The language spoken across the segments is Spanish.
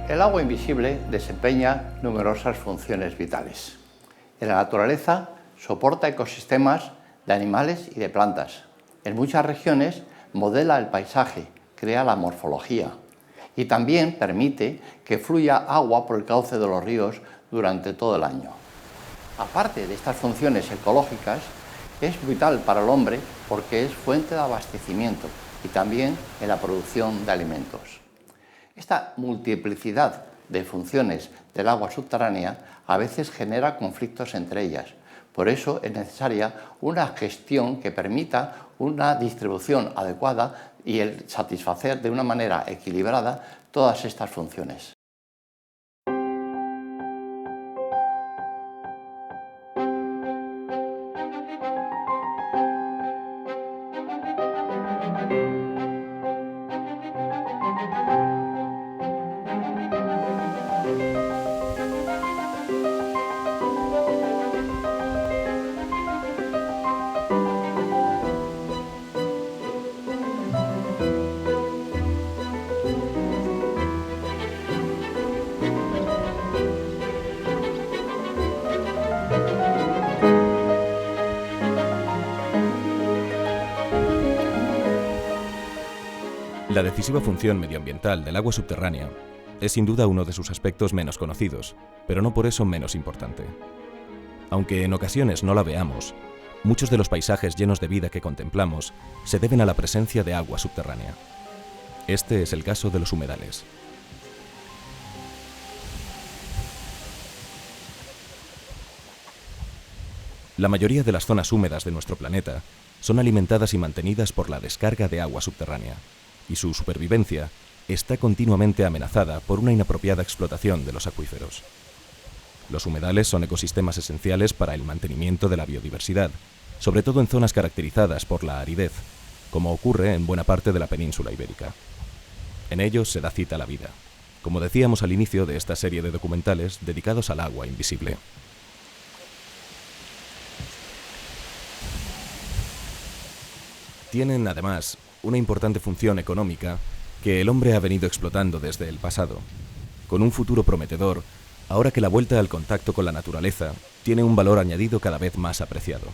El agua invisible desempeña numerosas funciones vitales. En la naturaleza soporta ecosistemas de animales y de plantas. En muchas regiones modela el paisaje, crea la morfología y también permite que fluya agua por el cauce de los ríos durante todo el año. Aparte de estas funciones ecológicas, es vital para el hombre porque es fuente de abastecimiento y también en la producción de alimentos. Esta multiplicidad de funciones del agua subterránea a veces genera conflictos entre ellas. Por eso es necesaria una gestión que permita una distribución adecuada y el satisfacer de una manera equilibrada todas estas funciones. La decisiva función medioambiental del agua subterránea es sin duda uno de sus aspectos menos conocidos, pero no por eso menos importante. Aunque en ocasiones no la veamos, muchos de los paisajes llenos de vida que contemplamos se deben a la presencia de agua subterránea. Este es el caso de los humedales. La mayoría de las zonas húmedas de nuestro planeta son alimentadas y mantenidas por la descarga de agua subterránea, y su supervivencia está continuamente amenazada por una inapropiada explotación de los acuíferos. Los humedales son ecosistemas esenciales para el mantenimiento de la biodiversidad, sobre todo en zonas caracterizadas por la aridez, como ocurre en buena parte de la península ibérica. En ellos se da cita a la vida, como decíamos al inicio de esta serie de documentales dedicados al agua invisible. Tienen, además, una importante función económica que el hombre ha venido explotando desde el pasado, con un futuro prometedor, ahora que la vuelta al contacto con la naturaleza tiene un valor añadido cada vez más apreciado.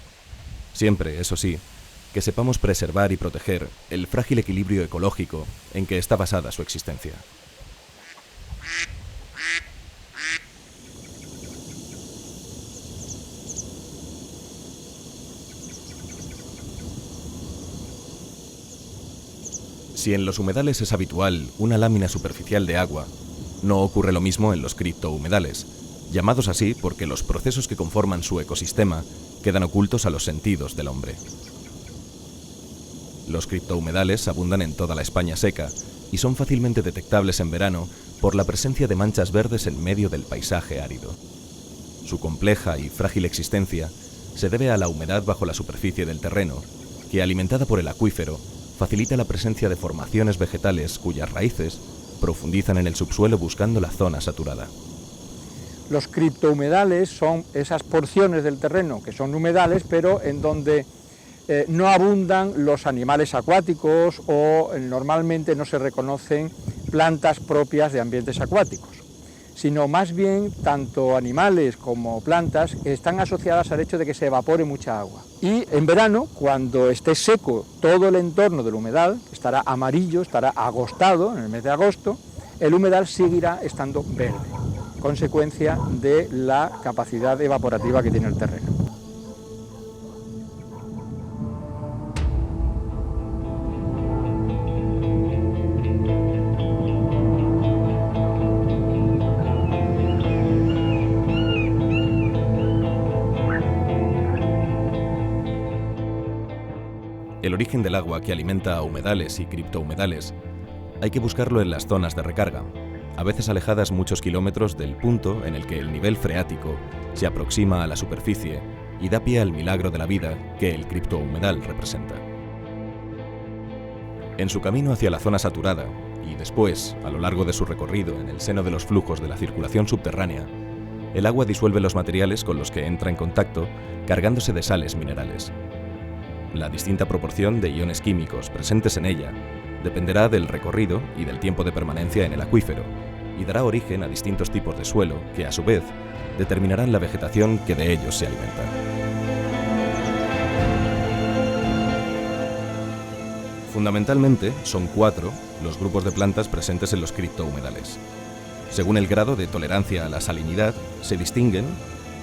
Siempre, eso sí, que sepamos preservar y proteger el frágil equilibrio ecológico en que está basada su existencia. Si en los humedales es habitual una lámina superficial de agua, no ocurre lo mismo en los criptohumedales, llamados así porque los procesos que conforman su ecosistema quedan ocultos a los sentidos del hombre. Los criptohumedales abundan en toda la España seca y son fácilmente detectables en verano por la presencia de manchas verdes en medio del paisaje árido. Su compleja y frágil existencia se debe a la humedad bajo la superficie del terreno, que, alimentada por el acuífero, facilita la presencia de formaciones vegetales cuyas raíces profundizan en el subsuelo buscando la zona saturada. Los criptohumedales son esas porciones del terreno que son humedales, pero en donde no abundan los animales acuáticos o normalmente no se reconocen plantas propias de ambientes acuáticos, sino más bien tanto animales como plantas que están asociadas al hecho de que se evapore mucha agua. Y en verano, cuando esté seco todo el entorno del humedal, estará amarillo, estará agostado en el mes de agosto, el humedal seguirá estando verde, consecuencia de la capacidad evaporativa que tiene el terreno. El origen del agua que alimenta a humedales y criptohumedales hay que buscarlo en las zonas de recarga, a veces alejadas muchos kilómetros del punto en el que el nivel freático se aproxima a la superficie y da pie al milagro de la vida que el criptohumedal representa. En su camino hacia la zona saturada y después, a lo largo de su recorrido en el seno de los flujos de la circulación subterránea, el agua disuelve los materiales con los que entra en contacto, cargándose de sales minerales. La distinta proporción de iones químicos presentes en ella dependerá del recorrido y del tiempo de permanencia en el acuífero, y dará origen a distintos tipos de suelo que, a su vez, determinarán la vegetación que de ellos se alimenta. Fundamentalmente, son 4 los grupos de plantas presentes en los criptohumedales. Según el grado de tolerancia a la salinidad, se distinguen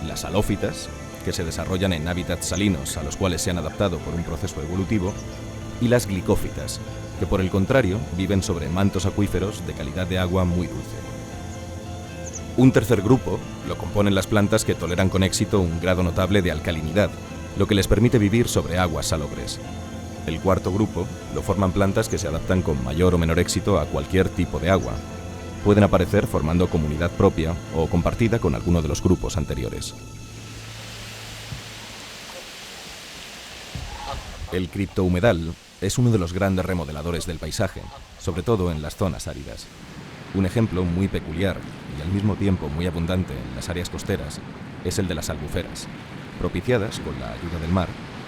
las halófitas, que se desarrollan en hábitats salinos a los cuales se han adaptado por un proceso evolutivo, y las glicófitas, que por el contrario viven sobre mantos acuíferos de calidad de agua muy dulce. Un tercer grupo lo componen las plantas que toleran con éxito un grado notable de alcalinidad, lo que les permite vivir sobre aguas salobres. El cuarto grupo lo forman plantas que se adaptan con mayor o menor éxito a cualquier tipo de agua. Pueden aparecer formando comunidad propia o compartida con alguno de los grupos anteriores. El criptohumedal es uno de los grandes remodeladores del paisaje, sobre todo en las zonas áridas. Un ejemplo muy peculiar y al mismo tiempo muy abundante en las áreas costeras es el de las albuferas, propiciadas con la ayuda del mar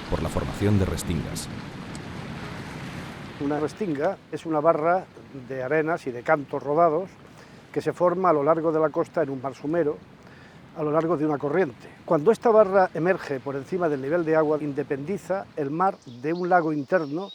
por la formación de restingas. Una restinga es una barra de arenas y de cantos rodados que se forma a lo largo de la costa en un mar somero, a lo largo de una corriente. Cuando esta barra emerge por encima del nivel de agua, independiza el mar de un lago interno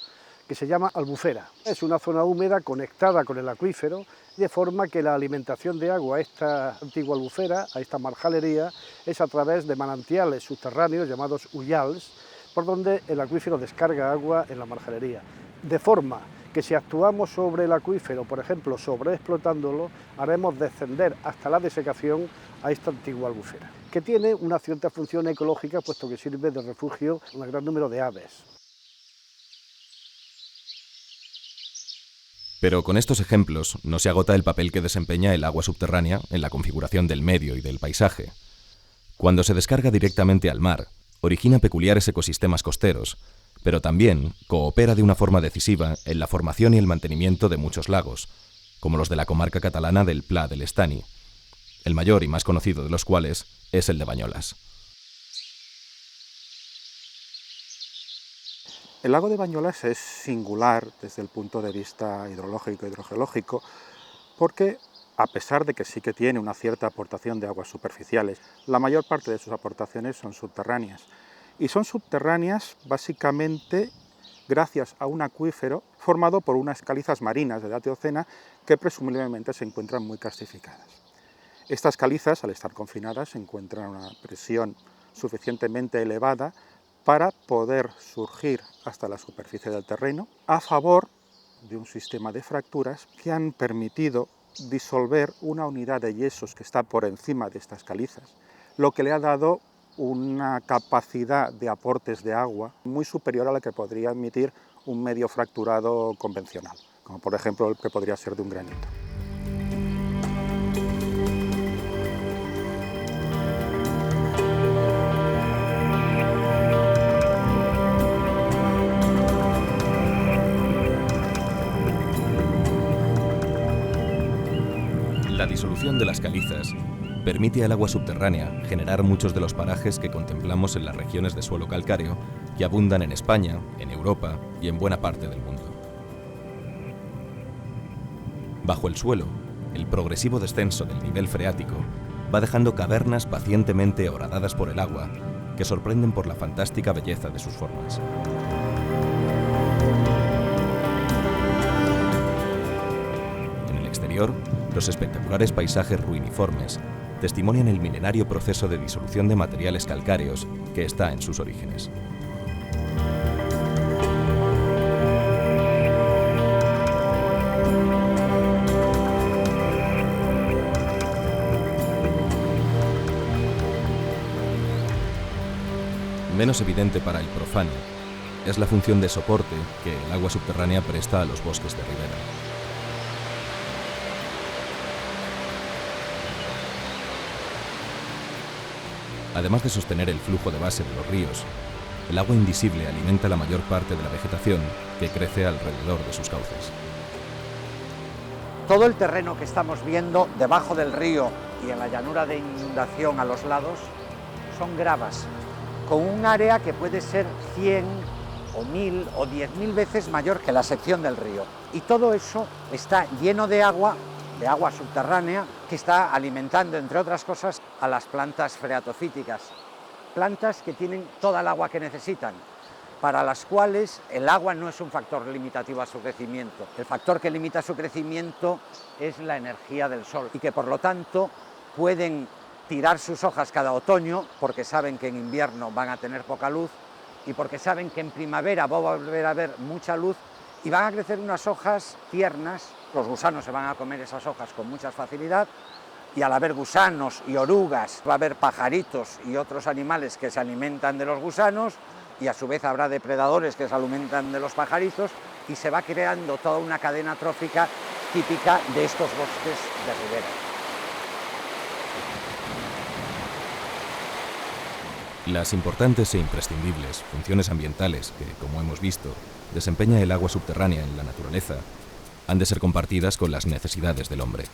que se llama albufera. Es una zona húmeda conectada con el acuífero, de forma que la alimentación de agua a esta antigua albufera, a esta marjalería, es a través de manantiales subterráneos llamados huyals, por donde el acuífero descarga agua en la marjalería. De forma que si actuamos sobre el acuífero, por ejemplo, sobreexplotándolo, haremos descender hasta la desecación a esta antigua albufera, que tiene una cierta función ecológica, puesto que sirve de refugio a un gran número de aves. Pero con estos ejemplos no se agota el papel que desempeña el agua subterránea en la configuración del medio y del paisaje. Cuando se descarga directamente al mar, origina peculiares ecosistemas costeros, pero también coopera de una forma decisiva en la formación y el mantenimiento de muchos lagos, como los de la comarca catalana del Pla del Estany, el mayor y más conocido de los cuales es el de Banyoles. El lago de Banyoles es singular desde el punto de vista hidrológico y hidrogeológico porque, a pesar de que sí que tiene una cierta aportación de aguas superficiales, la mayor parte de sus aportaciones son subterráneas. Y son subterráneas básicamente gracias a un acuífero formado por unas calizas marinas de edad eocena que presumiblemente se encuentran muy calcificadas. Estas calizas, al estar confinadas, se encuentran a una presión suficientemente elevada para poder surgir hasta la superficie del terreno a favor de un sistema de fracturas que han permitido disolver una unidad de yesos que está por encima de estas calizas, lo que le ha dado una capacidad de aportes de agua muy superior a la que podría admitir un medio fracturado convencional, como por ejemplo el que podría ser de un granito. La disolución de las calizas permite al agua subterránea generar muchos de los parajes que contemplamos en las regiones de suelo calcáreo que abundan en España, en Europa y en buena parte del mundo. Bajo el suelo, el progresivo descenso del nivel freático va dejando cavernas pacientemente horadadas por el agua que sorprenden por la fantástica belleza de sus formas. En el exterior, los espectaculares paisajes ruiniformes testimonian el milenario proceso de disolución de materiales calcáreos que está en sus orígenes. Menos evidente para el profano es la función de soporte que el agua subterránea presta a los bosques de ribera. Además de sostener el flujo de base de los ríos, el agua invisible alimenta la mayor parte de la vegetación que crece alrededor de sus cauces. Todo el terreno que estamos viendo debajo del río y en la llanura de inundación a los lados son gravas, con un área que puede ser 100 o 1000 o 10.000 veces mayor que la sección del río. Y todo eso está lleno de agua de agua subterránea que está alimentando, entre otras cosas, a las plantas freatofíticas, plantas que tienen toda el agua que necesitan, para las cuales el agua no es un factor limitativo a su crecimiento. El factor que limita su crecimiento es la energía del sol y que por lo tanto pueden tirar sus hojas cada otoño porque saben que en invierno van a tener poca luz y porque saben que en primavera va a volver a haber mucha luz y van a crecer unas hojas tiernas. Los gusanos se van a comer esas hojas con mucha facilidad y al haber gusanos y orugas va a haber pajaritos y otros animales que se alimentan de los gusanos y a su vez habrá depredadores que se alimentan de los pajaritos y se va creando toda una cadena trófica típica de estos bosques de ribera. Las importantes e imprescindibles funciones ambientales que, como hemos visto, desempeña el agua subterránea en la naturaleza, han de ser compartidas con las necesidades del hombre.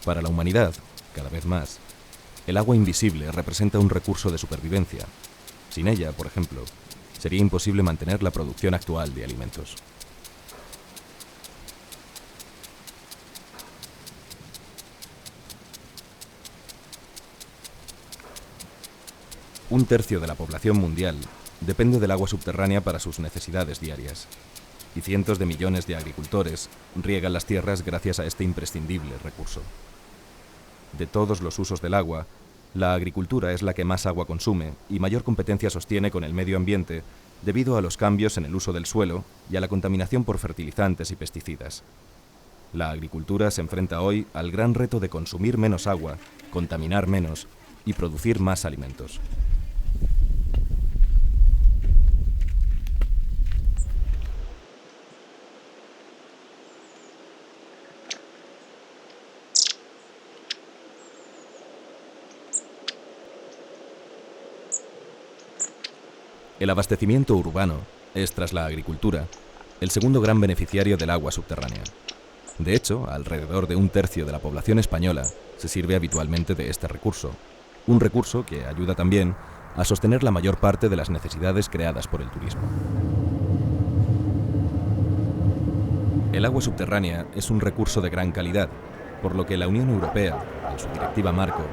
Para la humanidad, cada vez más, el agua invisible representa un recurso de supervivencia. Sin ella, por ejemplo, sería imposible mantener la producción actual de alimentos. Un tercio de la población mundial depende del agua subterránea para sus necesidades diarias, y cientos de millones de agricultores riegan las tierras gracias a este imprescindible recurso. De todos los usos del agua, la agricultura es la que más agua consume y mayor competencia sostiene con el medio ambiente debido a los cambios en el uso del suelo y a la contaminación por fertilizantes y pesticidas. La agricultura se enfrenta hoy al gran reto de consumir menos agua, contaminar menos y producir más alimentos. El abastecimiento urbano es, tras la agricultura, el segundo gran beneficiario del agua subterránea. De hecho, alrededor de un tercio de la población española se sirve habitualmente de este recurso, un recurso que ayuda también a sostener la mayor parte de las necesidades creadas por el turismo. El agua subterránea es un recurso de gran calidad, por lo que la Unión Europea, en su Directiva Marco,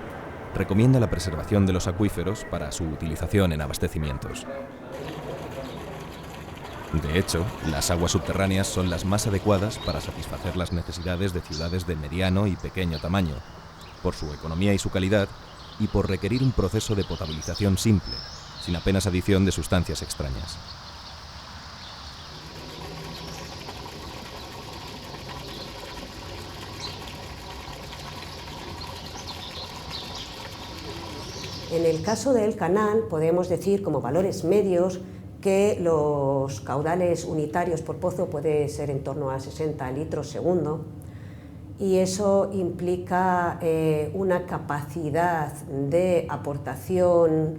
recomienda la preservación de los acuíferos para su utilización en abastecimientos. De hecho, las aguas subterráneas son las más adecuadas para satisfacer las necesidades de ciudades de mediano y pequeño tamaño, por su economía y su calidad, y por requerir un proceso de potabilización simple, sin apenas adición de sustancias extrañas. En el caso del canal podemos decir como valores medios que los caudales unitarios por pozo puede ser en torno a 60 litros segundo y eso implica una capacidad de aportación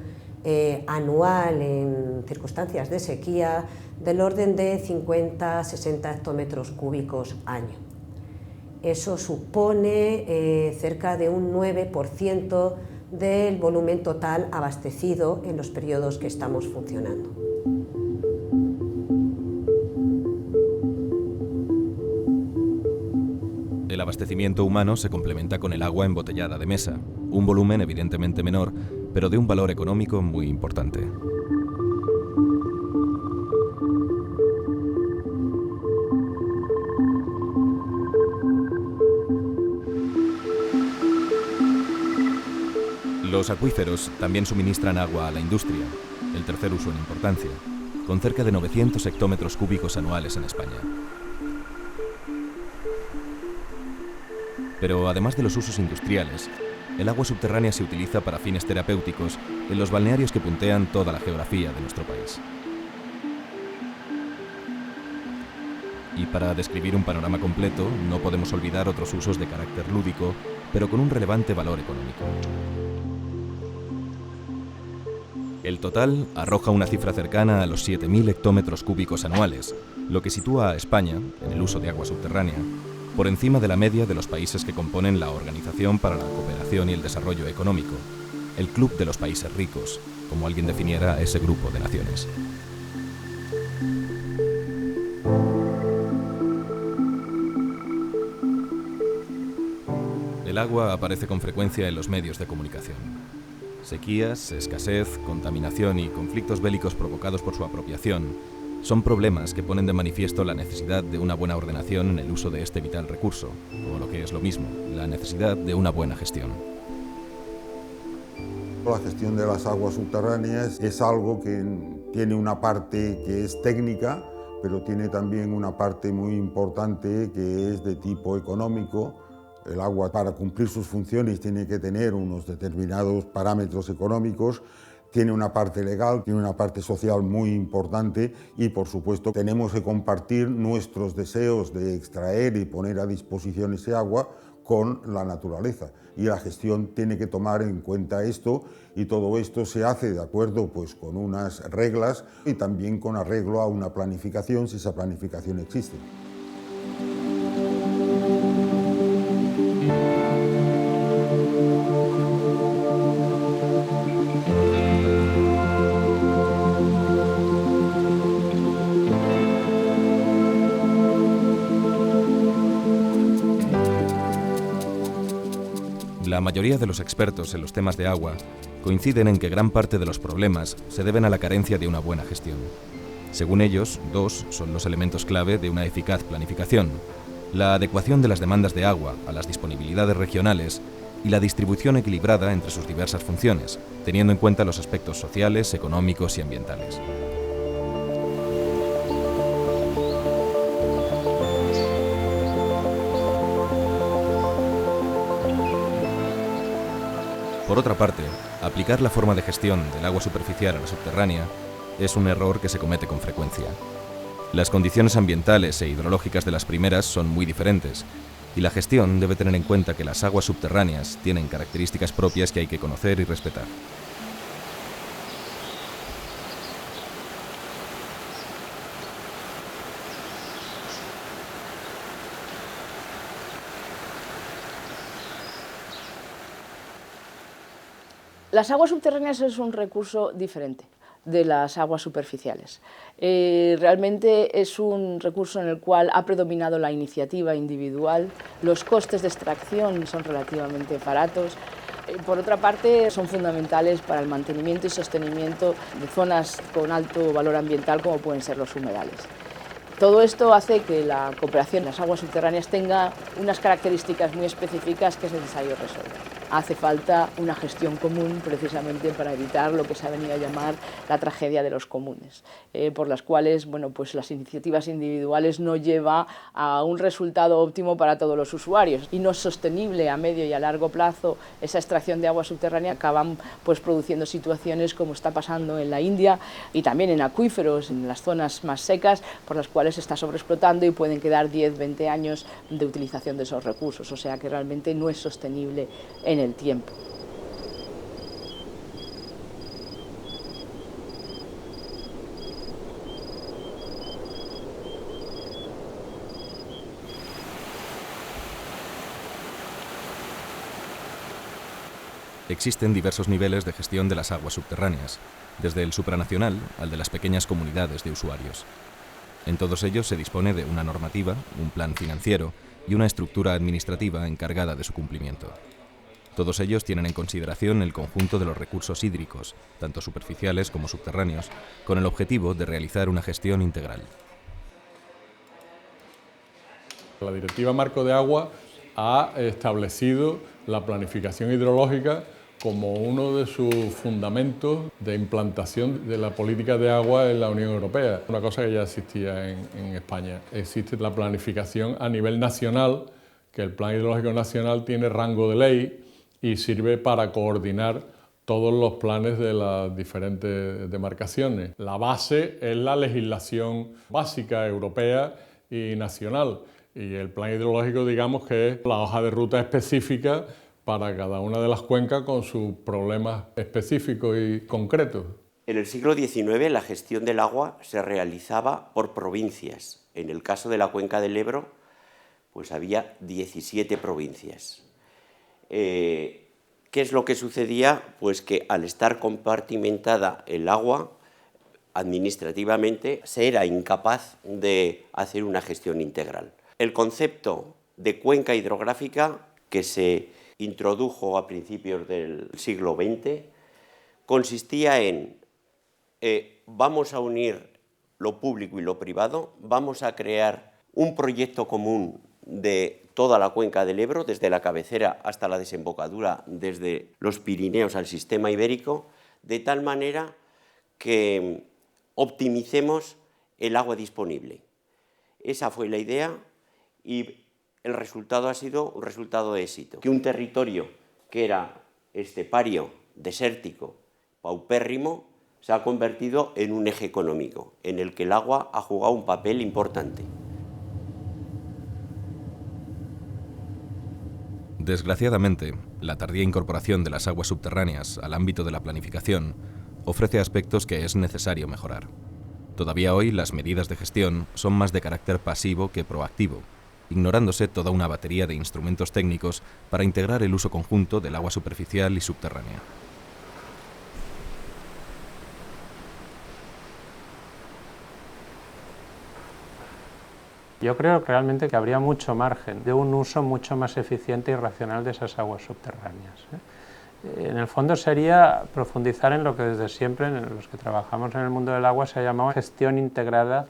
anual en circunstancias de sequía del orden de 50-60 hectómetros cúbicos año. Eso supone cerca de un 9% del volumen total abastecido en los periodos que estamos funcionando. El abastecimiento humano se complementa con el agua embotellada de mesa, un volumen evidentemente menor, pero de un valor económico muy importante. Los acuíferos también suministran agua a la industria, el tercer uso en importancia, con cerca de 900 hectómetros cúbicos anuales en España. Pero además de los usos industriales, el agua subterránea se utiliza para fines terapéuticos en los balnearios que puntean toda la geografía de nuestro país. Y para describir un panorama completo, no podemos olvidar otros usos de carácter lúdico, pero con un relevante valor económico. El total arroja una cifra cercana a los 7.000 hectómetros cúbicos anuales, lo que sitúa a España, en el uso de agua subterránea, por encima de la media de los países que componen la Organización para la Cooperación y el Desarrollo Económico, el Club de los Países Ricos, como alguien definiera a ese grupo de naciones. El agua aparece con frecuencia en los medios de comunicación. Sequías, escasez, contaminación y conflictos bélicos provocados por su apropiación son problemas que ponen de manifiesto la necesidad de una buena ordenación en el uso de este vital recurso, o lo que es lo mismo, la necesidad de una buena gestión. La gestión de las aguas subterráneas es algo que tiene una parte que es técnica, pero tiene también una parte muy importante que es de tipo económico. El agua, para cumplir sus funciones, tiene que tener unos determinados parámetros económicos, tiene una parte legal, tiene una parte social muy importante y, por supuesto, tenemos que compartir nuestros deseos de extraer y poner a disposición ese agua con la naturaleza. Y la gestión tiene que tomar en cuenta esto, y todo esto se hace de acuerdo pues, con unas reglas y también con arreglo a una planificación, si esa planificación existe. La mayoría de los expertos en los temas de agua coinciden en que gran parte de los problemas se deben a la carencia de una buena gestión. Según ellos, dos son los elementos clave de una eficaz planificación: la adecuación de las demandas de agua a las disponibilidades regionales y la distribución equilibrada entre sus diversas funciones, teniendo en cuenta los aspectos sociales, económicos y ambientales. Por otra parte, aplicar la forma de gestión del agua superficial a la subterránea es un error que se comete con frecuencia. Las condiciones ambientales e hidrológicas de las primeras son muy diferentes, y la gestión debe tener en cuenta que las aguas subterráneas tienen características propias que hay que conocer y respetar. Las aguas subterráneas es un recurso diferente de las aguas superficiales. Realmente es un recurso en el cual ha predominado la iniciativa individual, los costes de extracción son relativamente baratos. Por otra parte, son fundamentales para el mantenimiento y sostenimiento de zonas con alto valor ambiental como pueden ser los humedales. Todo esto hace que la cooperación en las aguas subterráneas tenga unas características muy específicas que es necesario resolver. Hace falta una gestión común precisamente para evitar lo que se ha venido a llamar la tragedia de los comunes, por las cuales pues las iniciativas individuales no llevan a un resultado óptimo para todos los usuarios y no es sostenible a medio y a largo plazo esa extracción de agua subterránea. Acaban produciendo situaciones como está pasando en la India y también en acuíferos, en las zonas más secas, por las cuales se está sobreexplotando y pueden quedar 10-20 años de utilización de esos recursos, o sea que realmente no es sostenible en el tiempo. Existen diversos niveles de gestión de las aguas subterráneas, desde el supranacional al de las pequeñas comunidades de usuarios. En todos ellos se dispone de una normativa, un plan financiero y una estructura administrativa encargada de su cumplimiento. Todos ellos tienen en consideración el conjunto de los recursos hídricos, tanto superficiales como subterráneos, con el objetivo de realizar una gestión integral. La Directiva Marco de Agua ha establecido la planificación hidrológica como uno de sus fundamentos de implantación de la política de agua en la Unión Europea, una cosa que ya existía en España. Existe la planificación a nivel nacional, que el Plan Hidrológico Nacional tiene rango de ley y sirve para coordinar todos los planes de las diferentes demarcaciones. La base es la legislación básica europea y nacional, y el plan hidrológico, digamos, que es la hoja de ruta específica para cada una de las cuencas con sus problemas específicos y concretos. En el siglo XIX la gestión del agua se realizaba por provincias. En el caso de la cuenca del Ebro, pues había 17 provincias. ¿Qué es lo que sucedía? Pues que al estar compartimentada el agua, administrativamente se era incapaz de hacer una gestión integral. El concepto de cuenca hidrográfica que se introdujo a principios del siglo XX consistía en vamos a unir lo público y lo privado, vamos a crear un proyecto común de toda la cuenca del Ebro, desde la cabecera hasta la desembocadura, desde los Pirineos al sistema ibérico, de tal manera que optimicemos el agua disponible. Esa fue la idea y el resultado ha sido un resultado de éxito. Que un territorio que era estepario, desértico, paupérrimo, se ha convertido en un eje económico, en el que el agua ha jugado un papel importante. Desgraciadamente, la tardía incorporación de las aguas subterráneas al ámbito de la planificación ofrece aspectos que es necesario mejorar. Todavía hoy las medidas de gestión son más de carácter pasivo que proactivo, ignorándose toda una batería de instrumentos técnicos para integrar el uso conjunto del agua superficial y subterránea. Yo creo realmente que habría mucho margen de un uso mucho más eficiente y racional de esas aguas subterráneas. En el fondo sería profundizar en lo que desde siempre, en los que trabajamos en el mundo del agua, se ha llamado gestión integrada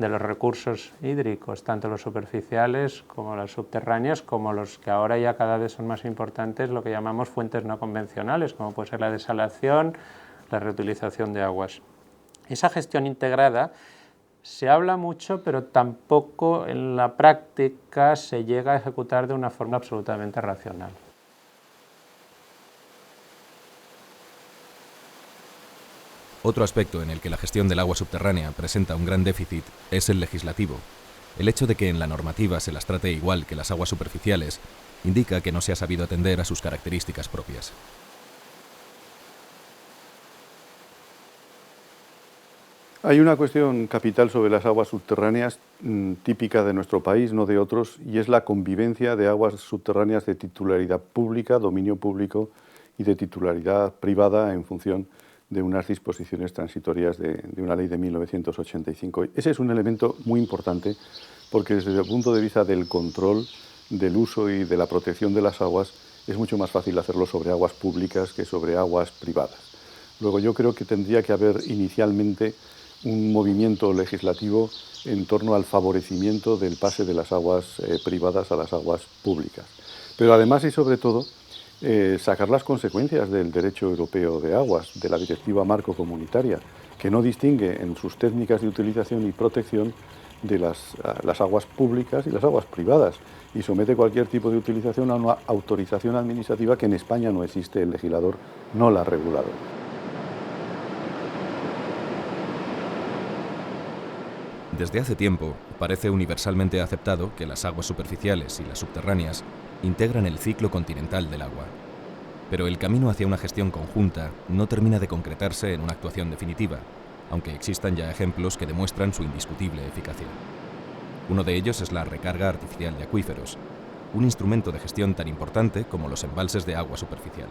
de los recursos hídricos, tanto los superficiales como los subterráneos, como los que ahora ya cada vez son más importantes, lo que llamamos fuentes no convencionales, como puede ser la desalación, la reutilización de aguas. Esa gestión integrada se habla mucho, pero tampoco en la práctica se llega a ejecutar de una forma absolutamente racional. Otro aspecto en el que la gestión del agua subterránea presenta un gran déficit es el legislativo. El hecho de que en la normativa se las trate igual que las aguas superficiales indica que no se ha sabido atender a sus características propias. Hay una cuestión capital sobre las aguas subterráneas típica de nuestro país, no de otros, y es la convivencia de aguas subterráneas de titularidad pública, dominio público, y de titularidad privada en función de unas disposiciones transitorias de una ley de 1985. Ese es un elemento muy importante porque desde el punto de vista del control, del uso y de la protección de las aguas es mucho más fácil hacerlo sobre aguas públicas que sobre aguas privadas. Luego yo creo que tendría que haber inicialmente un movimiento legislativo en torno al favorecimiento del pase de las aguas privadas a las aguas públicas. Pero además y sobre todo, sacar las consecuencias del derecho europeo de aguas, de la Directiva Marco Comunitaria, que no distingue en sus técnicas de utilización y protección de las aguas públicas y las aguas privadas, y somete cualquier tipo de utilización a una autorización administrativa que en España no existe, el legislador no la ha regulado. Desde hace tiempo, parece universalmente aceptado que las aguas superficiales y las subterráneas integran el ciclo continental del agua. Pero el camino hacia una gestión conjunta no termina de concretarse en una actuación definitiva, aunque existan ya ejemplos que demuestran su indiscutible eficacia. Uno de ellos es la recarga artificial de acuíferos, un instrumento de gestión tan importante como los embalses de agua superficial.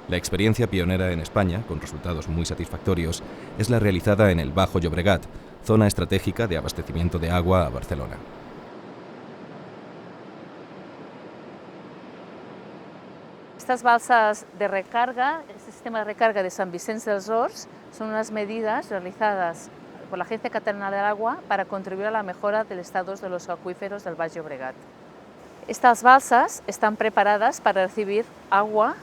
La experiencia pionera en España, con resultados muy satisfactorios, es la realizada en el Bajo Llobregat, zona estratégica de abastecimiento de agua a Barcelona. Estas balsas de recarga, este sistema de recarga de San Vicente dels Horts, son unas medidas realizadas por la Agencia Catalana del Agua para contribuir a la mejora del estado de los acuíferos del Baix Llobregat. Estas balsas están preparadas para recibir agua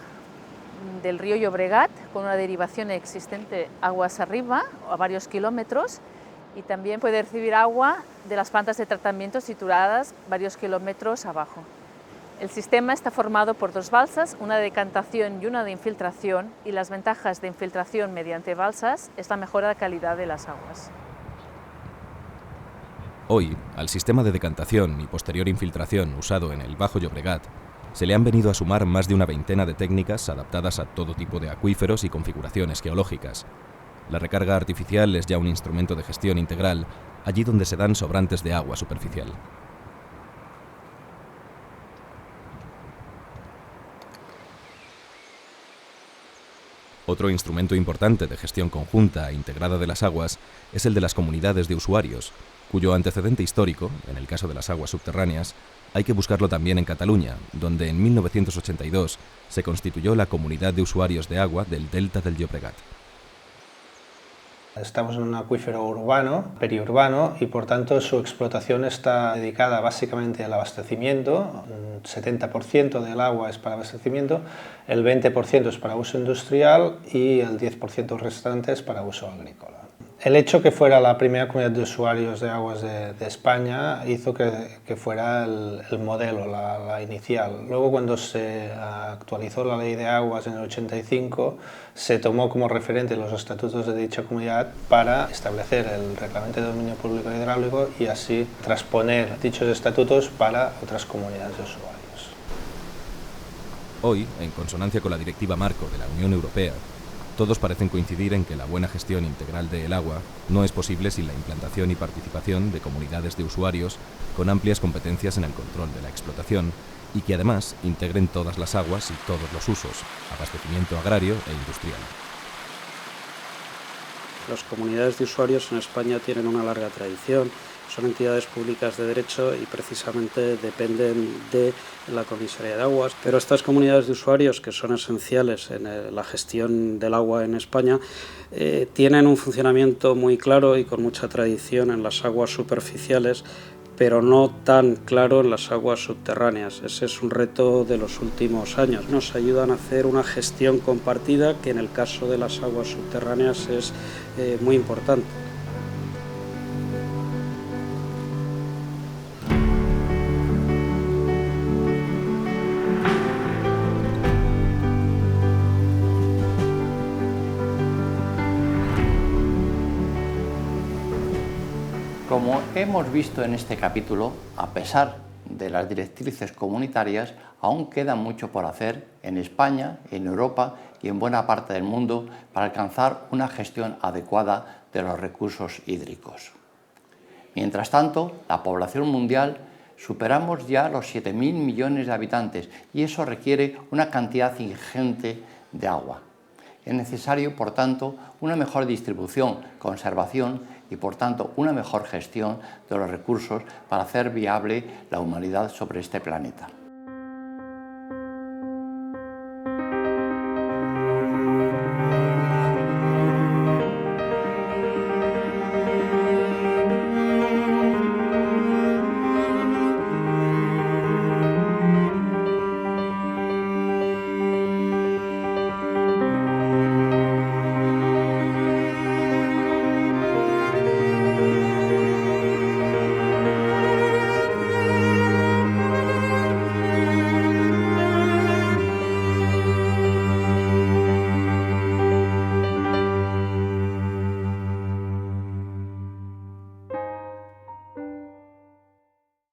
del río Llobregat con una derivación existente aguas arriba, a varios kilómetros, y también puede recibir agua de las plantas de tratamiento situadas varios kilómetros abajo. El sistema está formado por dos balsas, una de decantación y una de infiltración, y las ventajas de infiltración mediante balsas es la mejora de la calidad de las aguas. Hoy, al sistema de decantación y posterior infiltración usado en el Bajo Llobregat, se le han venido a sumar más de una veintena de técnicas adaptadas a todo tipo de acuíferos y configuraciones geológicas. La recarga artificial es ya un instrumento de gestión integral allí donde se dan sobrantes de agua superficial. Otro instrumento importante de gestión conjunta e integrada de las aguas es el de las comunidades de usuarios, cuyo antecedente histórico, en el caso de las aguas subterráneas, hay que buscarlo también en Cataluña, donde en 1982 se constituyó la Comunidad de Usuarios de Agua del Delta del Llobregat. Estamos en un acuífero urbano, periurbano, y por tanto su explotación está dedicada básicamente al abastecimiento. Un 70% del agua es para abastecimiento, el 20% es para uso industrial y el 10% restante es para uso agrícola. El hecho que fuera la primera comunidad de usuarios de aguas de España hizo que fuera el modelo, la inicial. Luego, cuando se actualizó la ley de aguas en el 85, se tomó como referente los estatutos de dicha comunidad para establecer el reglamento de dominio público hidráulico y así transponer dichos estatutos para otras comunidades de usuarios. Hoy, en consonancia con la Directiva Marco de la Unión Europea, todos parecen coincidir en que la buena gestión integral del agua no es posible sin la implantación y participación de comunidades de usuarios con amplias competencias en el control de la explotación y que además integren todas las aguas y todos los usos, abastecimiento agrario e industrial. Las comunidades de usuarios en España tienen una larga tradición, son entidades públicas de derecho y precisamente dependen de la Comisaría de Aguas, pero estas comunidades de usuarios, que son esenciales en la gestión del agua en España, tienen un funcionamiento muy claro y con mucha tradición en las aguas superficiales, pero no tan claro en las aguas subterráneas. Ese es un reto de los últimos años. Nos ayudan a hacer una gestión compartida que en el caso de las aguas subterráneas es muy importante. Como hemos visto en este capítulo, a pesar de las directrices comunitarias, aún queda mucho por hacer en España, en Europa y en buena parte del mundo para alcanzar una gestión adecuada de los recursos hídricos. Mientras tanto, la población mundial superamos ya los 7.000 millones de habitantes y eso requiere una cantidad ingente de agua. Es necesario, por tanto, una mejor distribución, conservación y, por tanto, una mejor gestión de los recursos para hacer viable la humanidad sobre este planeta.